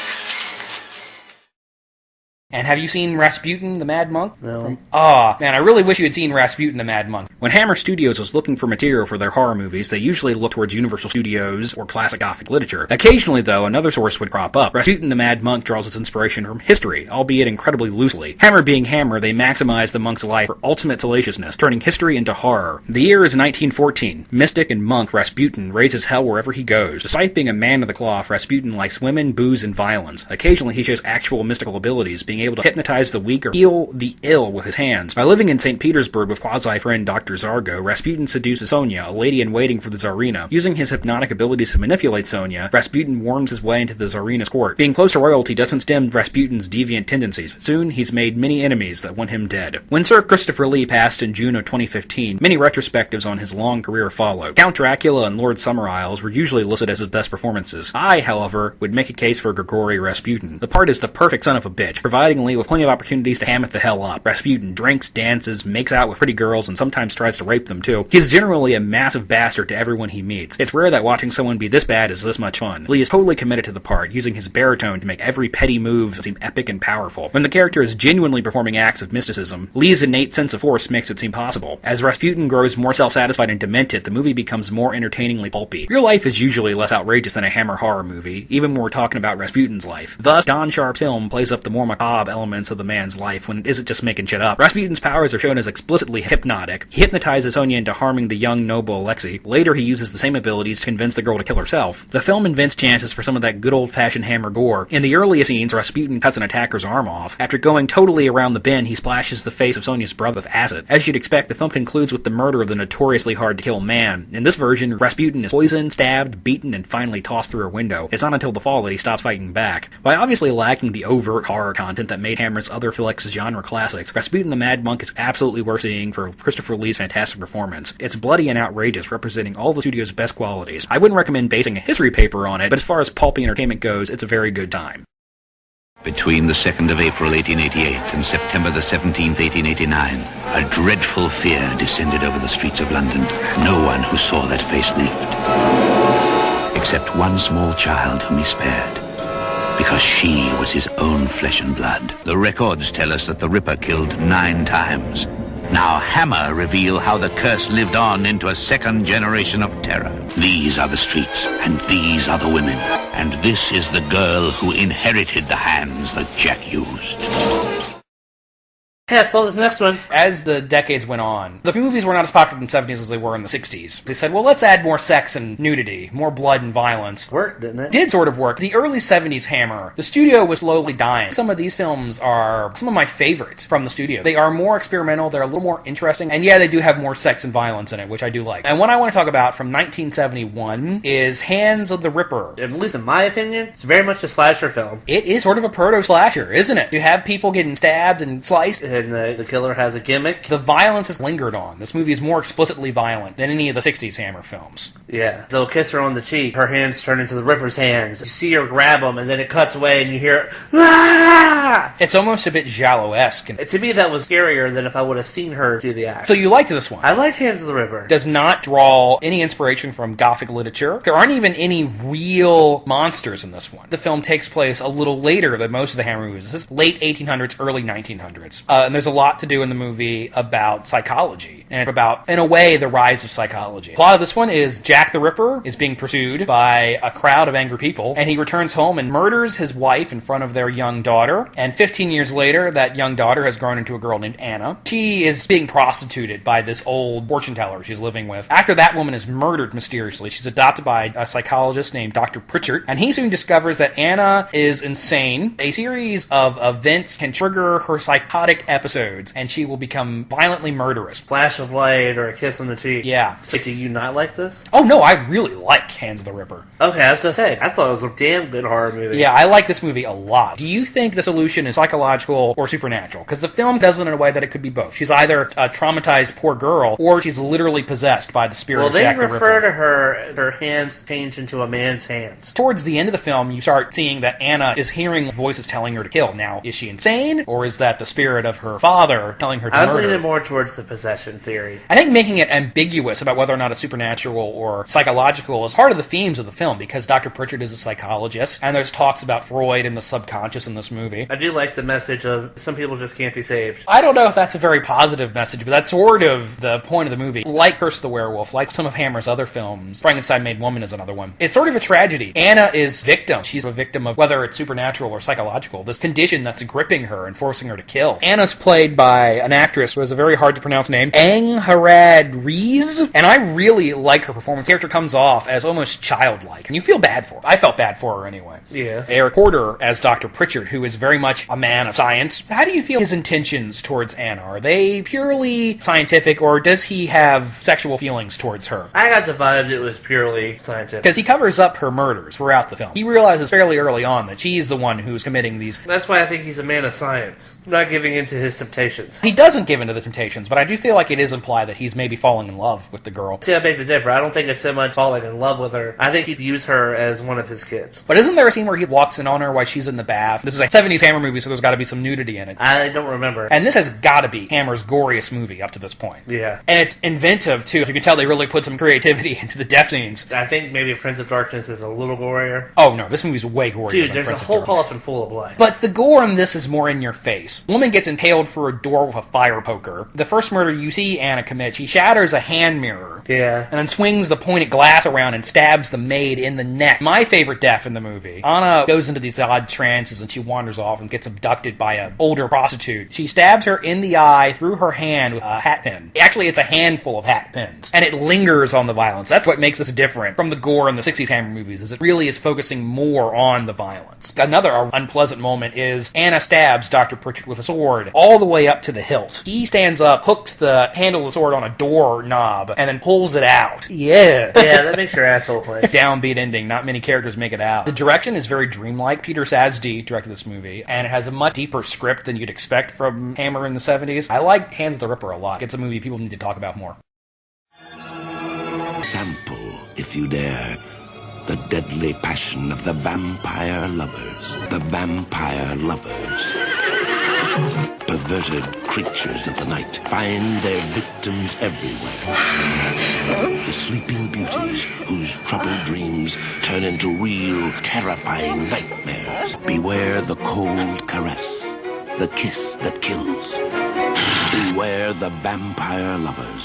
And have you seen Rasputin, the Mad Monk? No. Man, I really wish you had seen Rasputin, the Mad Monk. When Hammer Studios was looking for material for their horror movies, they usually looked towards Universal Studios or classic Gothic literature. Occasionally, though, another source would crop up. Rasputin, the Mad Monk draws its inspiration from history, albeit incredibly loosely. Hammer being Hammer, they maximize the monk's life for ultimate salaciousness, turning history into horror. The year is 1914. Mystic and monk Rasputin raises hell wherever he goes. Despite being a man of the cloth, Rasputin likes women, booze, and violence. Occasionally, he shows actual mystical abilities, being able to hypnotize the weak or heal the ill with his hands. By living in St. Petersburg with quasi-friend Dr. Zargo, Rasputin seduces Sonia, a lady-in-waiting for the Tsarina. Using his hypnotic abilities to manipulate Sonia, Rasputin worms his way into the Tsarina's court. Being close to royalty doesn't stem Rasputin's deviant tendencies. Soon, he's made many enemies that want him dead. When Sir Christopher Lee passed in June of 2015, many retrospectives on his long career followed. Count Dracula and Lord Summerisles were usually listed as his best performances. I, however, would make a case for Grigory Rasputin. The part is the perfect son of a bitch, providing Lee with plenty of opportunities to ham it the hell up. Rasputin drinks, dances, makes out with pretty girls, and sometimes tries to rape them too. He's generally a massive bastard to everyone he meets. It's rare that watching someone be this bad is this much fun. Lee is totally committed to the part, using his baritone to make every petty move seem epic and powerful. When the character is genuinely performing acts of mysticism, Lee's innate sense of force makes it seem possible. As Rasputin grows more self-satisfied and demented, the movie becomes more entertainingly pulpy. Real life is usually less outrageous than a Hammer horror movie, even when we're talking about Rasputin's life. Thus, Don Sharp's film plays up the more macabre elements of the man's life when it isn't just making shit up. Rasputin's powers are shown as explicitly hypnotic. He hypnotizes Sonia into harming the young noble Alexei. Later, he uses the same abilities to convince the girl to kill herself. The film invents chances for some of that good old-fashioned Hammer gore. In the earliest scenes, Rasputin cuts an attacker's arm off. After going totally around the bend, he splashes the face of Sonia's brother with acid. As you'd expect, the film concludes with the murder of the notoriously hard-to-kill man. In this version, Rasputin is poisoned, stabbed, beaten, and finally tossed through a window. It's not until the fall that he stops fighting back. While obviously lacking the overt horror content that made Hammer's other Felix genre classics, Rasputin the Mad Monk is absolutely worth seeing for Christopher Lee's fantastic performance. It's bloody and outrageous, representing all the studio's best qualities. I wouldn't recommend basing a history paper on it, but as far as pulpy entertainment goes, it's a very good time. Between the 2nd of April 1888 and September the 17th, 1889, a dreadful fear descended over the streets of London. No one who saw that face lived, except one small child whom he spared, because she was his own flesh and blood. The records tell us that the Ripper killed 9 times. Now Hammer reveal how the curse lived on into a second generation of terror. These are the streets, and these are the women. And this is the girl who inherited the hands that Jack used. Yeah, so this next one. As the decades went on, the movies were not as popular in the 70s as they were in the 60s. They said, well, let's add more sex and nudity, more blood and violence. Worked, didn't it? Did sort of work. The early 70s Hammer, the studio was slowly dying. Some of these films are some of my favorites from the studio. They are more experimental, they're a little more interesting, and yeah, they do have more sex and violence in it, which I do like. And what I want to talk about from 1971 is Hands of the Ripper. At least in my opinion, it's very much a slasher film. It is sort of a proto-slasher, isn't it? You have people getting stabbed and sliced. and the killer has a gimmick. The violence is lingered on. This movie is more explicitly violent than any of the 60s Hammer films. Yeah. They'll kiss her on the cheek. Her hands turn into the Ripper's hands. You see her grab them, and then it cuts away, and you hear, ah! It's almost a bit Giallo-esque. To me, that was scarier than if I would have seen her do the act. So you liked this one? I liked Hands of the Ripper. Does not draw any inspiration from Gothic literature. There aren't even any real monsters in this one. The film takes place a little later than most of the Hammer movies. This is late 1800s, early 1900s. And there's a lot to do in the movie about psychology, and about, in a way, the rise of psychology. The plot of this one is Jack the Ripper is being pursued by a crowd of angry people, and he returns home and murders his wife in front of their young daughter. And 15 years later, that young daughter has grown into a girl named Anna. She is being prostituted by this old fortune teller she's living with. After that woman is murdered mysteriously, she's adopted by a psychologist named Dr. Pritchard, and he soon discovers that Anna is insane. A series of events can trigger her psychotic episodes, and she will become violently murderous. Flash of light or a kiss on the cheek. Yeah. So do you not like this? Oh, no, I really like Hands of the Ripper. Okay, I was going to say, I thought it was a damn good horror movie. Yeah, I like this movie a lot. Do you think the solution is psychological or supernatural? Because the film does it in a way that it could be both. She's either a traumatized poor girl, or she's literally possessed by the spirit of Jack the Ripper. Well, they refer to her hands changed into a man's hands. Towards the end of the film, you start seeing that Anna is hearing voices telling her to kill. Now, is she insane, or is that the spirit of her father telling her to murder? I'm leaning more towards the possession theory. I think making it ambiguous about whether or not it's supernatural or psychological is part of the themes of the film, because Dr. Pritchard is a psychologist, and there's talks about Freud and the subconscious in this movie. I do like the message of some people just can't be saved. I don't know if that's a very positive message, but that's sort of the point of the movie. Like Curse of the Werewolf, like some of Hammer's other films, Frankenstein Made Woman is another one. It's sort of a tragedy. Anna is victim. She's a victim of whether it's supernatural or psychological, this condition that's gripping her and forcing her to kill. Anna's played by an actress who has a very hard to pronounce name, Angharad Rees, and I really like her performance. The character comes off as almost childlike, and you feel bad for her. I felt bad for her anyway. Yeah. Eric Porter as Dr. Pritchard, who is very much a man of science. How do you feel his intentions towards Anna? Are they purely scientific, or does he have sexual feelings towards her? I got the vibe it was purely scientific. Because he covers up her murders throughout the film. He realizes fairly early on that she's the one who's committing these. That's why I think he's a man of science, not giving in to his temptations. He doesn't give in to the temptations, but I do feel like it is implied that he's maybe falling in love with the girl. See, I beg to differ. I don't think it's so much falling in love with her. I think he'd use her as one of his kids. But isn't there a scene where he walks in on her while she's in the bath? This is a 70s Hammer movie, so there's got to be some nudity in it. I don't remember. And this has got to be Hammer's goriest movie up to this point. Yeah. And it's inventive, too. You can tell they really put some creativity into the death scenes. I think maybe Prince of Darkness is a little gorier. Oh, no, this movie's way gorier Dude, than there's Prince a of whole Darkness. coffin full of blood. But the gore in this is more in your face. A woman gets impaled for a door with a fire poker. The first murder you see Anna commit, she shatters a hand mirror. Yeah. And then swings the pointed glass around and stabs the maid in the neck. My favorite death in the movie. Anna goes into these odd trances and she wanders off and gets abducted by an older prostitute. She stabs her in the eye through her hand with a hat pin. Actually, it's a handful of hat pins. And it lingers on the violence. That's what makes this different from the gore in the 60s Hammer movies, is it really is focusing more on the violence. Another unpleasant moment is Anna stabs Dr. Pritchard with a sword all the way up to the hilt. He stands up, hooks the handle of the sword on a door knob, and then pulls it out. Yeah. Yeah, that makes your asshole play. Downbeat ending. Not many characters make it out. The direction is very dreamlike. Peter Sazdi directed this movie, and it has a much deeper script than you'd expect from Hammer in the 70s. I like Hands of the Ripper a lot. It's a movie people need to talk about more. Sample, if you dare, the deadly passion of the vampire lovers. The vampire lovers. Perverted creatures of the night find their victims everywhere. The sleeping beauties whose troubled dreams turn into real, terrifying nightmares. Beware the cold caress, the kiss that kills. Beware the vampire lovers.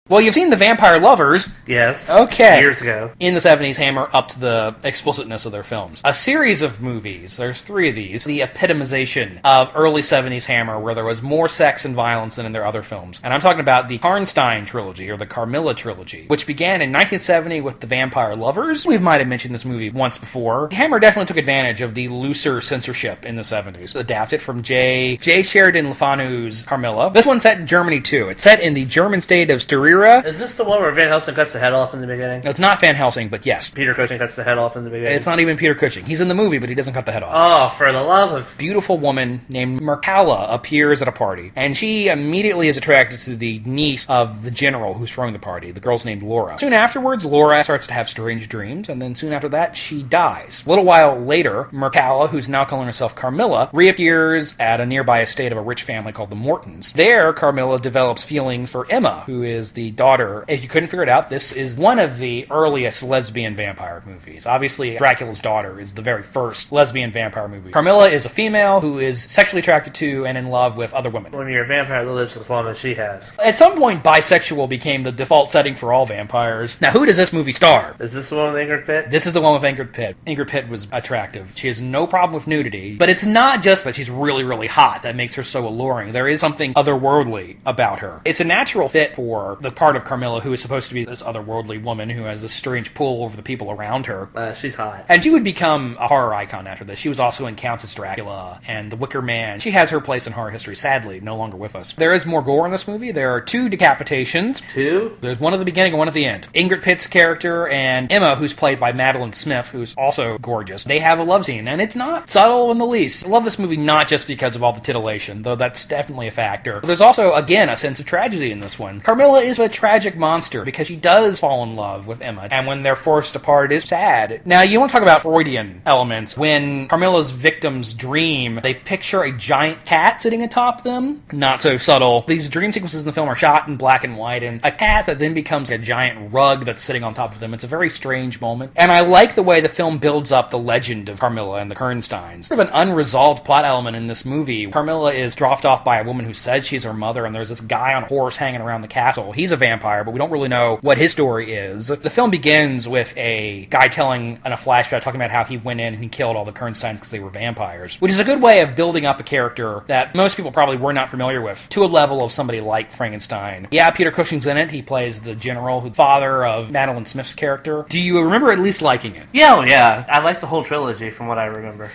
Well, you've seen The Vampire Lovers. Yes. Okay. Years ago. In the 70s, Hammer upped the explicitness of their films. A series of movies, there's 3 of these, the epitomization of early 70s Hammer, where there was more sex and violence than in their other films. And I'm talking about the Karnstein trilogy, or the Carmilla trilogy, which began in 1970 with The Vampire Lovers. We might have mentioned this movie once before. Hammer definitely took advantage of the looser censorship in the 70s. Adapted from J. Sheridan Le Fanu's Carmilla. This one's set in Germany, too. It's set in the German state of Styria, era. Is this the one where Van Helsing cuts the head off in the beginning? It's not Van Helsing, but yes. Peter Cushing cuts the head off in the beginning. It's not even Peter Cushing. He's in the movie, but he doesn't cut the head off. Oh, for the love of... Beautiful woman named Mercala appears at a party, and she immediately is attracted to the niece of the general who's throwing the party. The girl's named Laura. Soon afterwards, Laura starts to have strange dreams, and then soon after that, she dies. A little while later, Mercala, who's now calling herself Carmilla, reappears at a nearby estate of a rich family called the Mortons. There, Carmilla develops feelings for Emma, who is the daughter. If you couldn't figure it out, this is one of the earliest lesbian vampire movies. Obviously, Dracula's Daughter is the very first lesbian vampire movie. Carmilla is a female who is sexually attracted to and in love with other women. When you're a vampire that lives as long as she has. At some point, bisexual became the default setting for all vampires. Now, who does this movie star? Is this the one with Ingrid Pitt? This is the one with Ingrid Pitt. Ingrid Pitt was attractive. She has no problem with nudity, but it's not just that she's really, really hot that makes her so alluring. There is something otherworldly about her. It's a natural fit for the part of Carmilla who is supposed to be this otherworldly woman who has this strange pull over the people around her. She's hot. And she would become a horror icon after this. She was also in Countess Dracula and The Wicker Man. She has her place in horror history, sadly, no longer with us. There is more gore in this movie. There are 2 decapitations. 2? There's one at the beginning and one at the end. Ingrid Pitt's character and Emma, who's played by Madeline Smith, who's also gorgeous, they have a love scene, and it's not subtle in the least. I love this movie not just because of all the titillation, though that's definitely a factor. There's also, again, a sense of tragedy in this one. Carmilla is a tragic monster because she does fall in love with Emma, and when they're forced apart, it's sad. Now, you want to talk about Freudian elements. When Carmilla's victims dream, they picture a giant cat sitting atop them. Not so subtle. These dream sequences in the film are shot in black and white, and a cat that then becomes a giant rug that's sitting on top of them. It's a very strange moment. And I like the way the film builds up the legend of Carmilla and the Kernsteins. Sort of an unresolved plot element in this movie. Carmilla is dropped off by a woman who says she's her mother, and there's this guy on a horse hanging around the castle. He's a vampire, but we don't really know what his story is. The film begins with a guy telling in a flashback, talking about how he went in and he killed all the Kernsteins because they were vampires, which is a good way of building up a character that most people probably were not familiar with to a level of somebody like Frankenstein. Yeah, Peter Cushing's in it. He plays the general, the father of Madeline Smith's character. Do you remember at least liking it? Yeah. I like the whole trilogy from what I remember.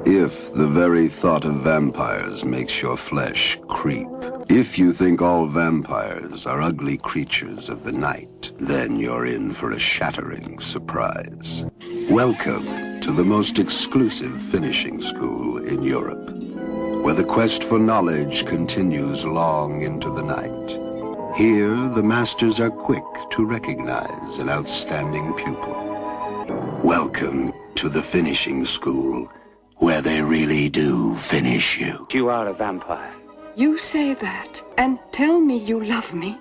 If the very thought of vampires makes your flesh creep, if you think all vampires are ugly creatures of the night, then you're in for a shattering surprise. Welcome to the most exclusive finishing school in Europe, where the quest for knowledge continues long into the night. Here, the masters are quick to recognize an outstanding pupil. Welcome to the finishing school, where they really do finish you. You are a vampire. You say that, and tell me you love me.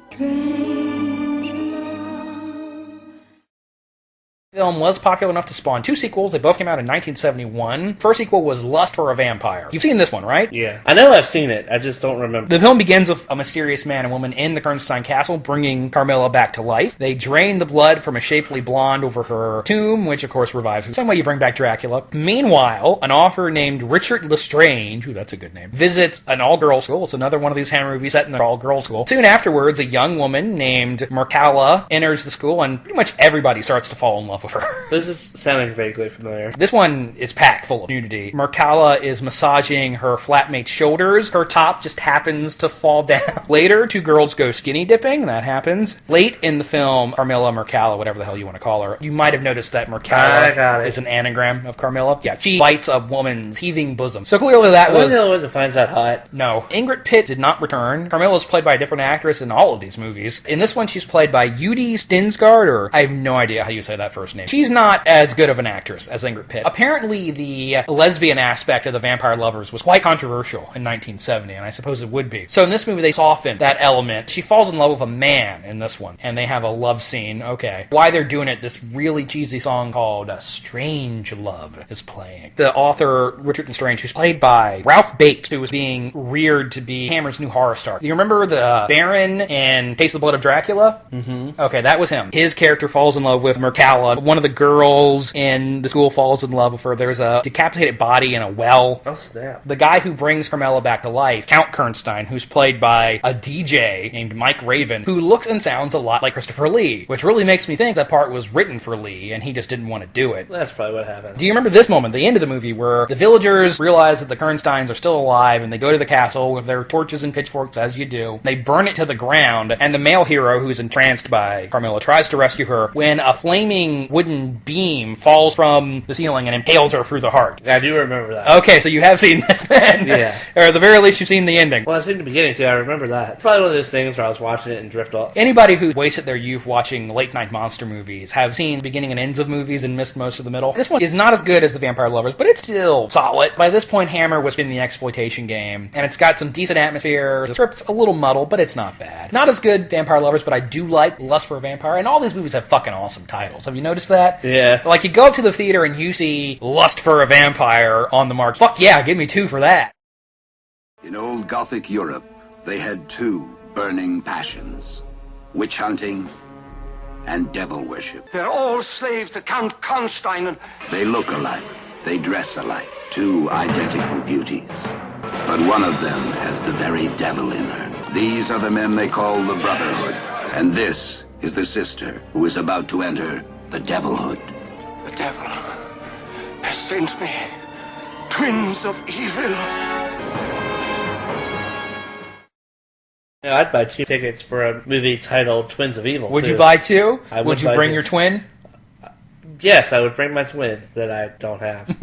The film was popular enough to spawn 2 sequels. They both came out in 1971. First sequel was Lust for a Vampire. You've seen this one, right? Yeah. I know I've seen it. I just don't remember. The film begins with a mysterious man and woman in the Kernstein castle bringing Carmilla back to life. They drain the blood from a shapely blonde over her tomb, which of course revives her. Same way you bring back Dracula. Meanwhile, an author named Richard Lestrange, ooh, that's a good name, visits an all-girls school. It's another one of these hammer movies set in an all-girls school. Soon afterwards, a young woman named Mercala enters the school, and pretty much everybody starts to fall in love with her. This is sounding vaguely familiar. This one is packed full of nudity. Mercala is massaging her flatmate's shoulders. Her top just happens to fall down. Later, 2 girls go skinny dipping. That happens. Late in the film, Carmilla, Mercala, whatever the hell you want to call her, you might have noticed that Mercala is an anagram of Carmilla. Yeah, she bites a woman's heaving bosom. So clearly that was... I'm the only one that finds that hot. No. Ingrid Pitt did not return. Carmilla is played by a different actress in all of these movies. In this one, she's played by Judy Stinsgaard, or I have no idea how you say that first name. She's not as good of an actress as Ingrid Pitt. Apparently, the lesbian aspect of the Vampire Lovers was quite controversial in 1970, and I suppose it would be. So in this movie, they soften that element. She falls in love with a man in this one, and they have a love scene. Okay. Why they're doing it, this really cheesy song called Strange Love is playing. The author, Richard Lestrange, who's played by Ralph Bates, who was being reared to be Hammer's new horror star. You remember the Baron in Taste of the Blood of Dracula? Mm-hmm. Okay, that was him. His character falls in love with Mercala, One of the girls in the school falls in love with her. There's a decapitated body in a well. Oh, snap. The guy who brings Carmela back to life, Count Kernstein, who's played by a DJ named Mike Raven, who looks and sounds a lot like Christopher Lee, which really makes me think that part was written for Lee, and he just didn't want to do it. That's probably what happened. Do you remember this moment, the end of the movie, where the villagers realize that the Kernsteins are still alive, and they go to the castle with their torches and pitchforks, as you do. They burn it to the ground, and the male hero, who's entranced by Carmela, tries to rescue her when a flaming wooden beam falls from the ceiling and impales her through the heart. I do remember that. Okay, so you have seen this then. Yeah. Or at the very least, you've seen the ending. Well, I've seen the beginning, too. I remember that. It's probably one of those things where I was watching it and drift off. Anybody who wasted their youth watching late-night monster movies have seen the beginning and ends of movies and missed most of the middle. This one is not as good as The Vampire Lovers, but it's still solid. By this point, Hammer was in the exploitation game, and it's got some decent atmosphere. The script's a little muddled, but it's not bad. Not as good Vampire Lovers, but I do like Lust for a Vampire, and all these movies have fucking awesome titles. Have you noticed that? Yeah. Like, you go up to the theater and you see Lust for a Vampire on the mark. Fuck yeah, give me 2 for that. In old Gothic Europe, they had 2 burning passions: witch hunting and devil worship. They're all slaves to Count Kernstein and... They look alike, they dress alike, 2 identical beauties. But one of them has the very devil in her. These are the men they call the Brotherhood, and this is the sister who is about to enter the Devilhood. The devil has sent me. Twins of evil. Yeah, I'd buy 2 tickets for a movie titled Twins of Evil. Would you buy 2? Would you bring 2. your twin? Yes, I would bring my twin that I don't have.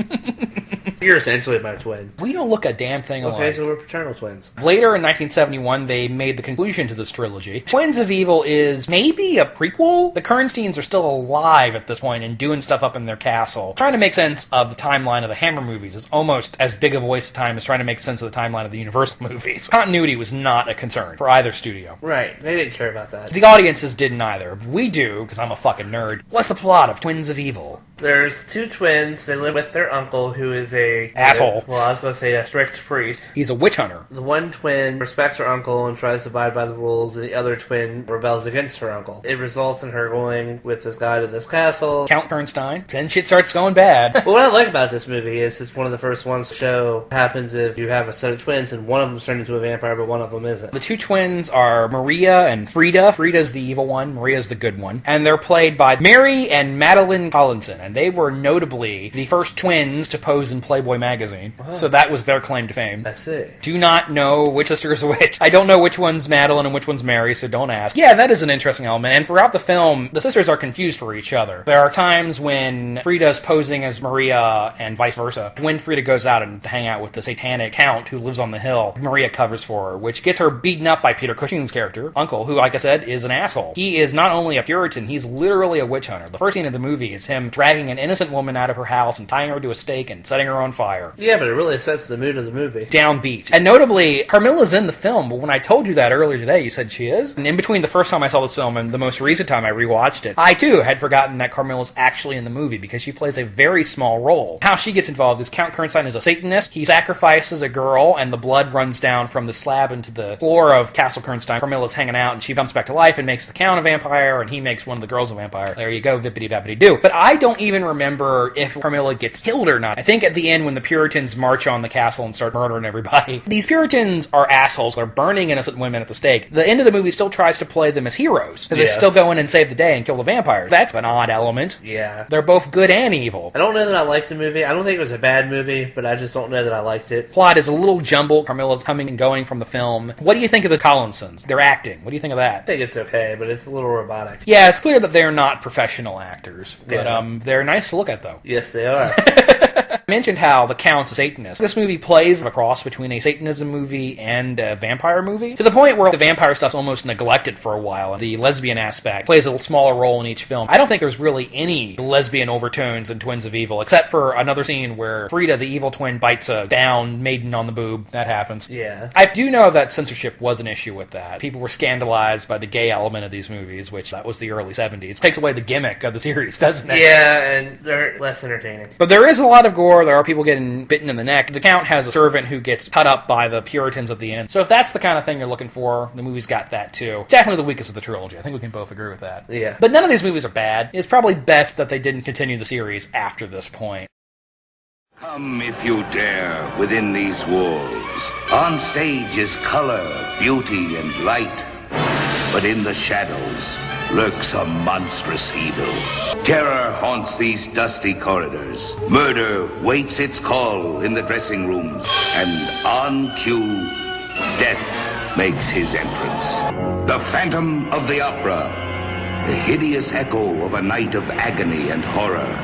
You're essentially my twin. We don't look a damn thing alike. Okay, so we're paternal twins. Later in 1971, they made the conclusion to this trilogy. Twins of Evil is maybe a prequel? The Kernsteins are still alive at this point and doing stuff up in their castle. Trying to make sense of the timeline of the Hammer movies is almost as big of a waste of time as trying to make sense of the timeline of the Universal movies. Continuity was not a concern for either studio. Right, they didn't care about that. The audiences didn't either. We do, because I'm a fucking nerd. What's the plot of Twins of Evil? There's 2 twins. They live with their uncle, who is a... asshole. Well, I was going to say a strict priest. He's a witch hunter. The one twin respects her uncle and tries to abide by the rules, and the other twin rebels against her uncle. It results in her going with this guy to this castle. Count Kernstein. Then shit starts going bad. But what I like about this movie is it's one of the first ones to show happens if you have a set of twins and one of them's turned into a vampire, but one of them isn't. The 2 twins are Maria and Frida. Frida's the evil one. Maria's the good one. And they're played by Mary and Madeline Collinson. And they were notably the first twins to pose in Playboy magazine. Oh. So that was their claim to fame. I see. Do not know which sister is which. I don't know which one's Madeline and which one's Mary, so don't ask. Yeah, that is an interesting element. And throughout the film, the sisters are confused for each other. There are times when Frida's posing as Maria and vice versa. When Frida goes out and to hang out with the satanic count who lives on the hill, Maria covers for her, which gets her beaten up by Peter Cushing's character, Uncle, who, like I said, is an asshole. He is not only a Puritan, he's literally a witch hunter. The first scene of the movie is him dragging an innocent woman out of her house and tying her to a stake and setting her on fire. Yeah, but it really sets the mood of the movie. Downbeat. And notably, Carmilla's in the film, but when I told you that earlier today, you said she is? And in between the first time I saw this film and the most recent time I rewatched it, I too had forgotten that Carmilla's actually in the movie because she plays a very small role. How she gets involved is Count Kernstein is a Satanist. He sacrifices a girl and the blood runs down from the slab into the floor of Castle Kernstein. Carmilla's hanging out and she comes back to life and makes the Count a vampire and he makes one of the girls a vampire. There you go, vippity-vappity-doo. But I don't even remember if Carmilla gets killed or not. I think at the end when the Puritans march on the castle and start murdering everybody, these Puritans are assholes. They're burning innocent women at the stake. The end of the movie still tries to play them as heroes because they still go in and save the day and kill the vampires. That's an odd element. Yeah. They're both good and evil. I don't know that I liked the movie. I don't think it was a bad movie, but I just don't know that I liked it. Plot is a little jumbled. Carmilla's coming and going from the film. What do you think of the Collinsons? Their acting. What do you think of that? I think it's okay, but it's a little robotic. Yeah, it's clear that they're not professional actors, but they're nice to look at, though. Yes, they are. I mentioned how the Count's a Satanist. This movie plays a cross between a Satanism movie and a vampire movie, to the point where the vampire stuff's almost neglected for a while. The lesbian aspect plays a smaller role in each film. I don't think there's really any lesbian overtones in Twins of Evil, except for another scene where Frida, the evil twin, bites a down maiden on the boob. That happens. Yeah. I do know that censorship was an issue with that. People were scandalized by the gay element of these movies, which that was the early 70s. It takes away the gimmick of the series, doesn't it? Yeah, and they're less entertaining. But there is a lot of gore. gore, there are people getting bitten in the neck. The Count has a servant who gets cut up by the Puritans at the end. So if that's the kind of thing you're looking for, the movie's got that too. Definitely the weakest of the trilogy. I think we can both agree with that. Yeah. But none of these movies are bad. It's probably best that they didn't continue the series after this point. Come if you dare within these walls. On stage is color, beauty, and light. But in the shadows lurks a monstrous evil. Terror haunts these dusty corridors. Murder waits its call in the dressing rooms. And on cue, death makes his entrance. The Phantom of the Opera. The hideous echo of a night of agony and horror.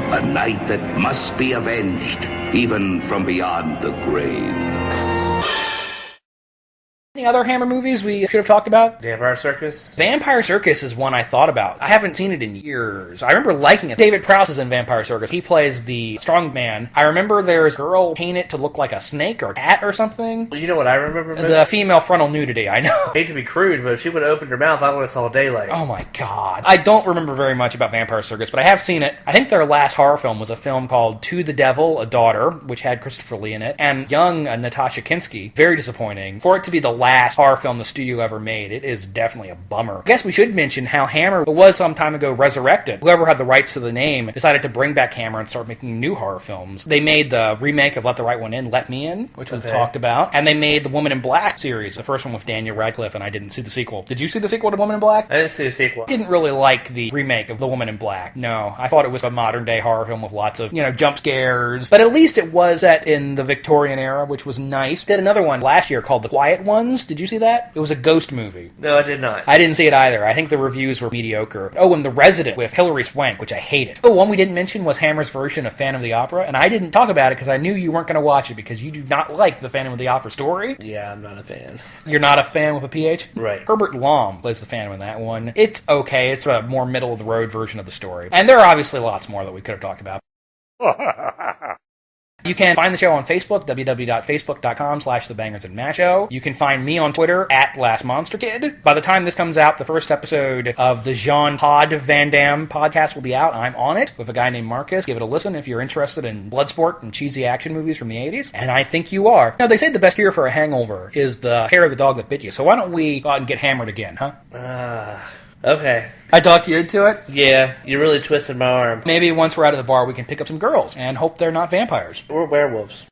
A night that must be avenged, even from beyond the grave. Any other Hammer movies we should have talked about? Vampire Circus? Vampire Circus is one I thought about. I haven't seen it in years. I remember liking it. David Prowse is in Vampire Circus. He plays the strong man. I remember there's a girl painted to look like a snake or a cat or something. You know what I remember? The female frontal nudity, I know. I hate to be crude, but if she would have opened her mouth, I would have saw daylight. Oh my god. I don't remember very much about Vampire Circus, but I have seen it. I think their last horror film was a film called To the Devil, a Daughter, which had Christopher Lee in it, and young Natasha Kinski. Very disappointing. For it to be the last horror film the studio ever made, it is definitely a bummer. I guess we should mention how Hammer was some time ago resurrected. Whoever had the rights to the name decided to bring back Hammer and start making new horror films. They made the remake of Let the Right One In, Let Me In, which we've talked about, and they made the Woman in Black series, the first one with Daniel Radcliffe, and I didn't see the sequel. Did you see the sequel to Woman in Black? I didn't see the sequel. I didn't really like the remake of The Woman in Black. No, I thought it was a modern day horror film with lots of, jump scares, but at least it was set in the Victorian era, which was nice. Did another one last year called The Quiet Ones. Did you see that? It was a ghost movie. No, I did not. I didn't see it either. I think the reviews were mediocre. Oh, and The Resident with Hilary Swank, which I hated. Oh, one we didn't mention was Hammer's version of Phantom of the Opera, and I didn't talk about it because I knew you weren't going to watch it because you do not like the Phantom of the Opera story. Yeah, I'm not a fan. You're not a fan with a PH? Right. Herbert Lom plays the Phantom in that one. It's okay. It's a more middle-of-the-road version of the story. And there are obviously lots more that we could have talked about. You can find the show on Facebook, www.facebook.com/TheBangersAndMacho. You can find me on Twitter, @LastMonsterKid. By the time this comes out, the first episode of the Jean-Claude Van Damme podcast will be out. I'm on it with a guy named Marcus. Give it a listen if you're interested in Bloodsport and cheesy action movies from the 80s. And I think you are. Now, they say the best cure for a hangover is the hair of the dog that bit you. So why don't we go out and get hammered again, huh? Okay. I talked you into it? Yeah, you really twisted my arm. Maybe once we're out of the bar, we can pick up some girls and hope they're not vampires. Or werewolves.